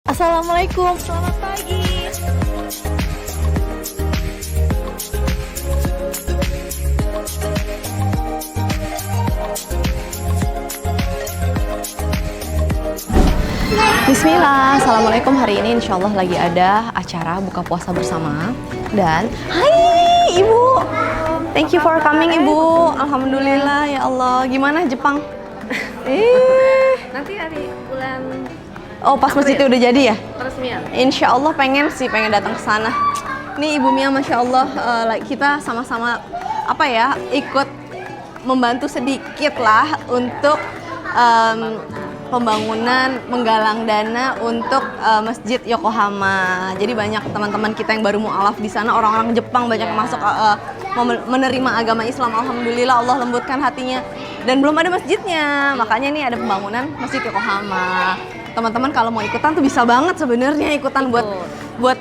Assalamualaikum, selamat pagi. Bismillah, Assalamualaikum. Hari ini insya Allah lagi ada acara buka puasa bersama. Dan hai Ibu, thank you for coming Ibu. Alhamdulillah ya Allah. Gimana Jepang? Nanti hari bulan Oh pas masjidnya udah jadi ya? peresmian. Insya Allah pengen datang ke sana. Nih Ibu Mia, masya Allah, kita sama-sama ikut membantu sedikit lah untuk pembangunan, menggalang dana untuk Masjid Yokohama. Jadi banyak teman-teman kita yang baru mualaf di sana, orang-orang Jepang banyak yang masuk menerima agama Islam. Alhamdulillah Allah lembutkan hatinya. Dan belum ada masjidnya, makanya nih ada pembangunan Masjid Yokohama. Teman-teman kalau mau ikutan tuh bisa banget sebenarnya ikutan buat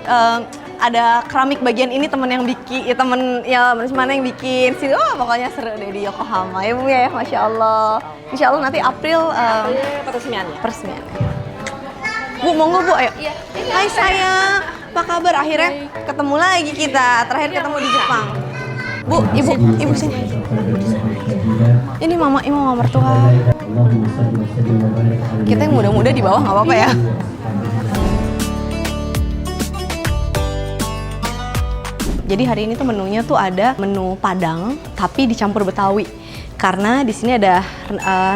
ada keramik bagian ini teman yang bikin, mana yang bikin sih. Pokoknya seru deh di Yokohama ya Bu ya, masya Allah. Insya Allah nanti April peresmiannya. Bu monggo Bu, ayo. Iya. Hai sayang, apa kabar? Akhirnya ketemu lagi kita. Terakhir ketemu di Jepang. Bu, ibu sini. Ini mama mertua. Kita yang muda-muda di bawah nggak apa-apa ya. Jadi hari ini tuh menunya tuh ada menu Padang tapi dicampur Betawi. Karena di sini ada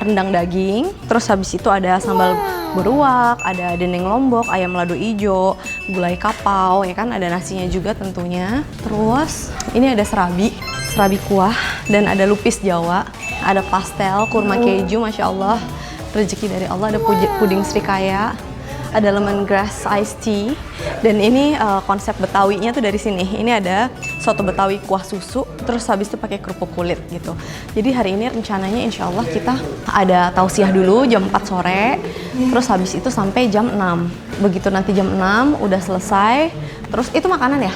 rendang daging, terus habis itu ada sambal beruak, ada dendeng lombok, ayam lado ijo, gulai kapau, ya kan, ada nasinya juga tentunya. Terus ini ada serabi kuah, dan ada lupis Jawa, ada pastel, kurma keju, masya Allah, rezeki dari Allah, ada puding srikaya, ada lemongrass iced tea, dan ini konsep Betawinya tuh dari sini. Ini ada soto Betawi kuah susu, terus habis itu pakai kerupuk kulit gitu. Jadi hari ini rencananya insya Allah kita ada tausiah dulu jam 4 sore, terus habis itu sampai jam 6. Begitu nanti jam 6 udah selesai, terus itu makanan ya?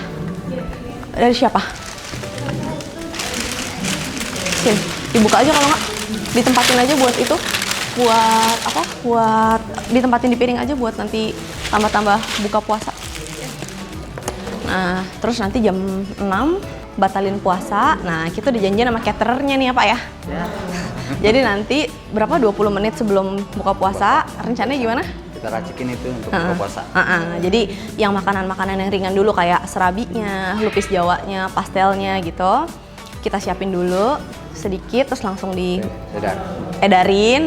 Dari siapa? Sini, dibuka aja kalau nggak, ditempatin aja buat itu. Buat ditempatin di piring aja buat nanti tambah-tambah buka puasa. Nah, terus nanti jam 6 batalin puasa. Nah, kita udah janjian sama caterernya nih ya Pak ya. Jadi nanti berapa 20 menit sebelum buka puasa, rencananya gimana? Kita racikin itu untuk buka puasa. Jadi yang makanan-makanan yang ringan dulu kayak serabinya, lupis Jawanya, pastelnya gitu. Kita siapin dulu sedikit, terus langsung edarin,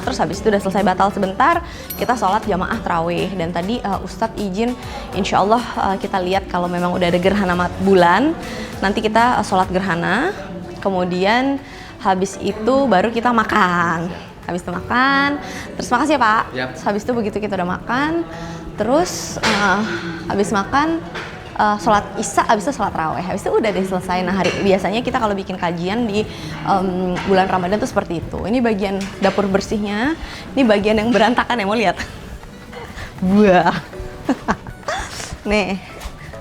terus habis itu udah selesai batal sebentar, kita sholat jamaah tarawih. Dan tadi Ustadz izin, insya Allah kita lihat kalau memang udah ada gerhana bulan, nanti kita sholat gerhana, kemudian habis itu baru kita makan. Habis itu makan, terus makasih ya Pak. Yap. Terus habis itu begitu kita udah makan, terus habis makan sholat isya, habis itu sholat raweh, habis itu udah deh selesai. Nah biasanya kita kalau bikin kajian di bulan Ramadan tuh seperti itu. Ini bagian dapur bersihnya, ini bagian yang berantakan ya, mau lihat? Wah, nih,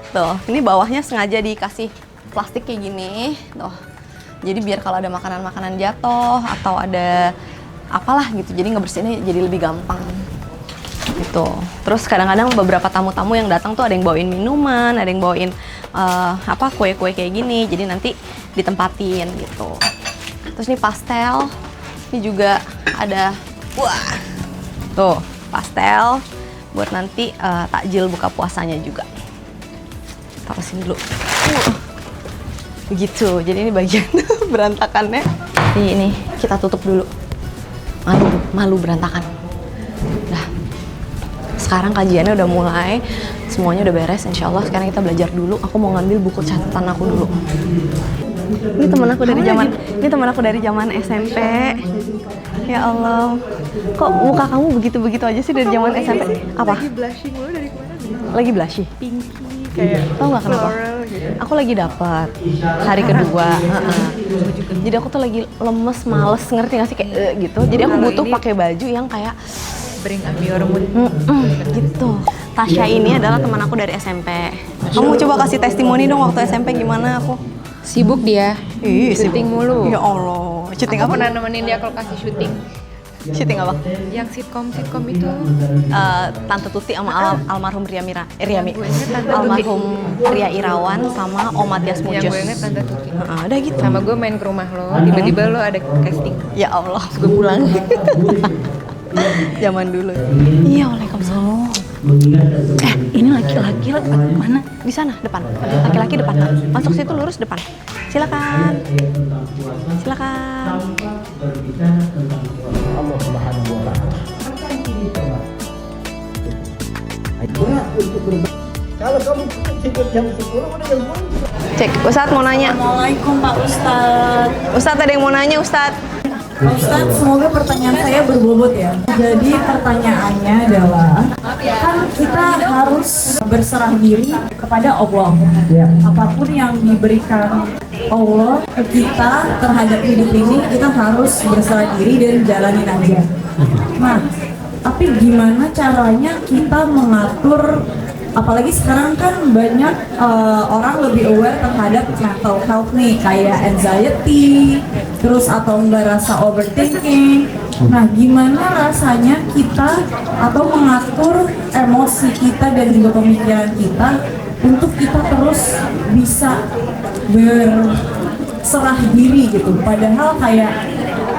tuh, ini bawahnya sengaja dikasih plastik kayak gini, tuh. Jadi biar kalau ada makanan-makanan jatuh atau ada apalah gitu, jadi ngebersihinnya jadi lebih gampang. Gitu. Terus kadang-kadang beberapa tamu-tamu yang datang tuh ada yang bawain minuman, ada yang bawain kue-kue kayak gini, jadi nanti ditempatin gitu. Terus ini pastel, ini juga ada, wah, tuh pastel buat nanti takjil buka puasanya juga. Taruh sini dulu. Begitu, jadi ini bagian berantakannya. Ini kita tutup dulu. Malu berantakan. Dah. Sekarang kajiannya udah mulai, semuanya udah beres, insya Allah. Sekarang kita belajar dulu. Aku mau ngambil buku catatan aku dulu. Ini teman aku dari zaman SMP. Ya Allah, kok muka kamu begitu-begitu aja sih dari zaman SMP? Apa? Lagi blushing mulu dari kemana? Lagi blushy? Pinky kayak Tahu nggak kenapa? floral gitu. Aku lagi dapat hari kedua. Jadi aku tuh lagi lemes, males, ngerti nggak sih kayak gitu. Jadi aku butuh pakai baju yang kayak Bring up your mood. gitu. Tasya ini adalah teman aku dari SMP. Kamu coba kasih testimoni dong waktu SMP gimana aku? Sibuk dia. Ih, syuting mulu. Ya Allah. Syuting Aku apa? pernah nemenin dia kalau kasih syuting. Syuting apa? Yang sitkom itu. Tante Tuti sama almarhum Ria Mira. Gue inget Tante Tuti. Almarhum Ria Irawan sama Om Matias Yang Mujos. gue inget Tante Tuti. Udah gitu. Sama gue main ke rumah lo, tiba-tiba lo ada casting. Ya Allah, gue pulang. Zaman dulu. Iya, Waalaikumsalam. Ini laki-laki mana? Di sana, depan. Laki-laki depan. Masuk situ lurus depan. Silakan. Silakan. Allah Subhanahu wa taala. Berat untuk berbagi. Kalau kamu tidur jam 10 udah jam 10. Cek, Ustadz mau nanya. Assalamualaikum Pak Ustadz. Ustadz ada yang mau nanya, Ustadz. Pak Ustadz, semoga pertanyaan saya berbobot ya. Jadi pertanyaannya adalah, kan kita harus berserah diri kepada Allah. Apapun yang diberikan Allah ke kita terhadap hidup ini, kita harus berserah diri dan jalanin aja. Nah, tapi gimana caranya kita mengatur, apalagi sekarang kan banyak orang lebih aware terhadap mental health nih, kayak anxiety, terus atau enggak rasa overthinking. Nah, gimana rasanya kita atau mengatur emosi kita dan juga pemikiran kita untuk kita terus bisa berserah diri gitu. Padahal kayak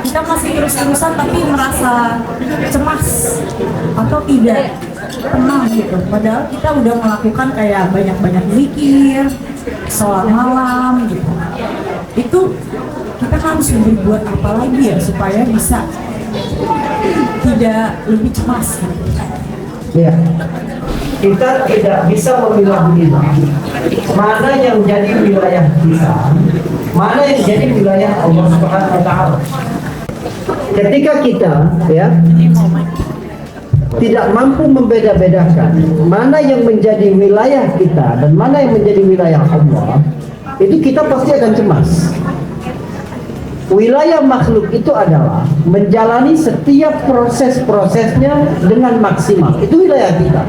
kita masih terus-terusan tapi merasa cemas atau tidak tenang gitu. Padahal kita udah melakukan kayak banyak-banyak zikir, sholat malam gitu. Itu kita harus berbuat apa lagi ya supaya bisa tidak lebih cemas gitu. Ya. Kita tidak bisa memilah-milah mana yang jadi wilayah kita, mana yang jadi wilayah Allah Subhanahu wa taala. Ketika kita tidak mampu membeda-bedakan mana yang menjadi wilayah kita dan mana yang menjadi wilayah Allah, itu kita pasti akan cemas. Wilayah makhluk itu adalah menjalani setiap proses-prosesnya dengan maksimal. Itu wilayah kita.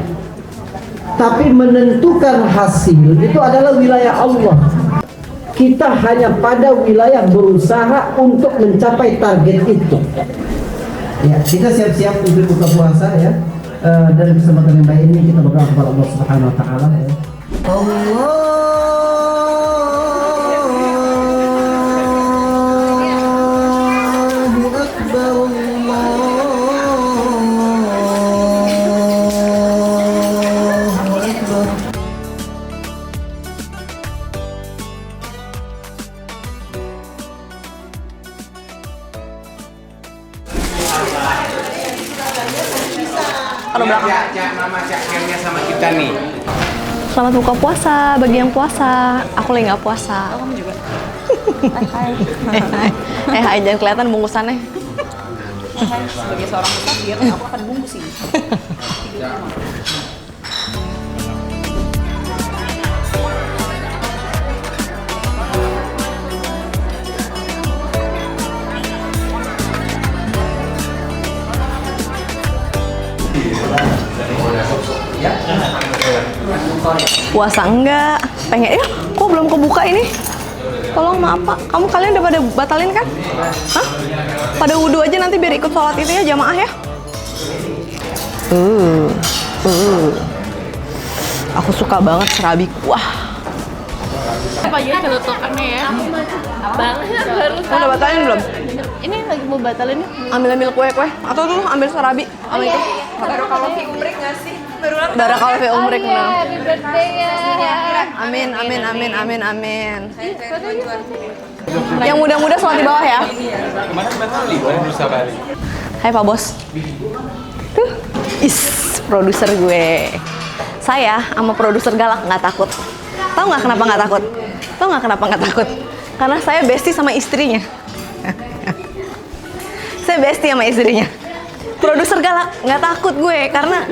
Tapi menentukan hasil itu adalah wilayah Allah. Kita hanya pada wilayah berusaha untuk mencapai target itu. Ya, kita siap-siap untuk buka puasa ya. Dari kesempatan yang baik ini kita berdoa kepada Allah Subhanahu wa taala ya. Allahu Akbar, Allahu Akbar. Mama Cak Kemnya sama kita nih. Selamat buka puasa bagi yang puasa. Aku lagi nggak puasa. Kamu juga. Hai, jangan kelihatan bungkusannya. Sebagai seorang musafir, aku akan bungkus ini. Puasa enggak? Pengen ya? Kok belum kebuka ini? Tolong maaf Pak, kalian udah pada batalin kan? Hah? Pada wudhu aja nanti biar ikut sholat itu ya jamaah ya. Aku suka banget serabi kuah. Apa aja celutukannya ya? Banget harus. Udah batalin belum? Ini lagi mau batalin nih. Ambil kue. Atau tuh ambil serabi. Ambil itu. Baru kalau fi umrek nggak sih? Baru ulang Darah kalau fi umrek Iya, menang. happy birthday ya. Amin. Yang muda-muda sholat di bawah ya. Kemarin Bali, baru berusaha balik. Hai Pak Bos. Tuh, produser gue. Saya sama produser galak nggak takut. Tahu nggak kenapa nggak takut? Karena saya bestie sama istrinya. Saya bestie sama istrinya. Produser galak nggak takut gue karena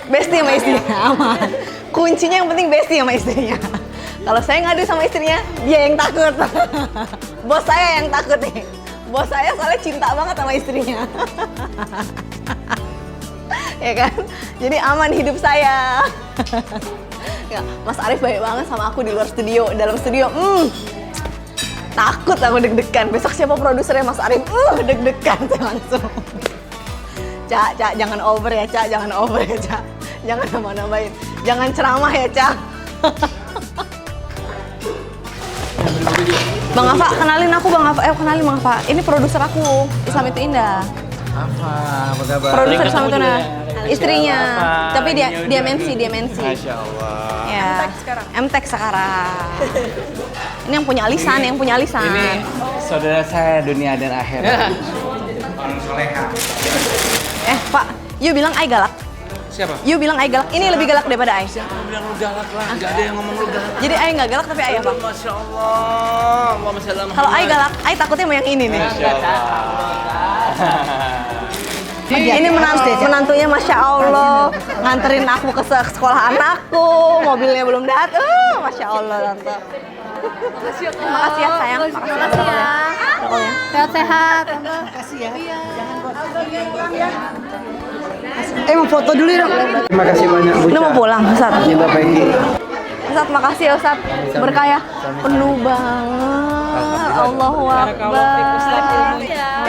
bestie sama istrinya. Aman. Kuncinya yang penting bestie sama istrinya. Kalau saya ngadu sama istrinya, dia yang takut. Bos saya yang takut nih. Bos saya soalnya cinta banget sama istrinya. Ya kan? Jadi aman hidup saya. Ya, Mas Arif baik banget sama aku di luar studio. Dalam studio, takut aku deg-degan. Besok siapa produsernya Mas Arif? Deg-degan saya langsung. Cak, jangan over ya, Cak. Jangan over ya, Cak. Jangan nambah-nambahin. Jangan ceramah ya, Cak. Bang Afa, kenalin aku Bang Afa. Kenalin Bang Afa. Ini produser aku, Islam Itu Indah. Apa kabar? Produser Islam Itu Indah. Istrinya. Tapi dia mensi. Masya Allah. Ya. MTech sekarang. Ini yang punya alisan. Ini saudara saya dunia dan akhirat. Orang soleha. Pak, you bilang I galak. Siapa? You bilang I galak. Ini lebih galak daripada I. Siapa yang bilang lu galak lah? Gak ada yang ngomong lu galak. Jadi I nggak galak tapi I apa? Masya Allah. Allahumma shalli ala Kalau I Muhammad. galak, I takutnya mau yang ini nih. Masya Allah. Ini menantunya Masya Allah. Nganterin aku ke sekolah anakku. Mobilnya belum datang. Masya Allah tante. Makasih ya sayang. Makasih ya. Sehat-sehat. Mau foto dulu dong. Terima kasih banyak Bu. Udah mau pulang Ustaz? Cinta Peggy. Ustaz makasih ya Ustaz. Berkah ya. Penuh banget. Allahu Akbar.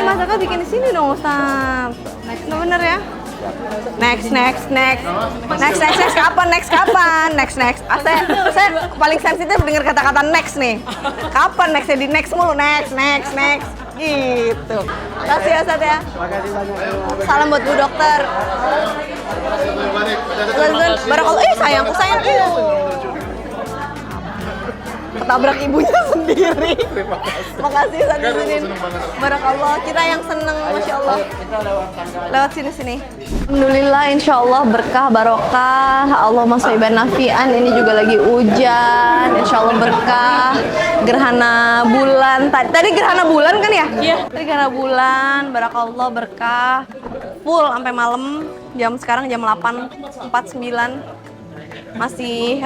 Mas Aka bikin di sini dong Ustaz. Nggak bener ya? Next. Kapan? Saya paling sensitif dengar kata-kata next nih. Kapan nextnya di next mulu? Next. Gitu. Makasih ya Ustaz ya. Salam buat Bu Dokter. Barakallah. Sayangku. Ketabrak ibunya sendiri. Makasih Ustaz izinin. Barakallah, kita yang seneng, Masya Allah. Lewat sini. Alhamdulillah, Insya Allah berkah, barokah. Allahumma sholiban nafi'an. Ini juga lagi hujan. Insya Allah berkah. Gerhana bulan. Tadi gerhana bulan kan ya? Iya. Tadi gerhana bulan. Barakallah, berkah. Full sampai malam. Sekarang jam 8.49. Masih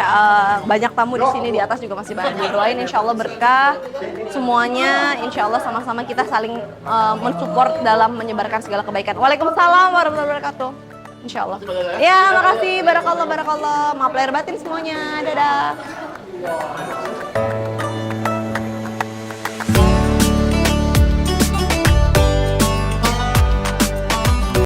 banyak tamu di sini, di atas juga masih banyak. Doain insya Allah berkah semuanya, insya Allah sama-sama kita saling mensupport dalam menyebarkan segala kebaikan. Waalaikumsalam warahmatullahi wabarakatuh. Insya Allah. Ya, makasih. Barakallah. Maaf lahir batin semuanya. Dadah.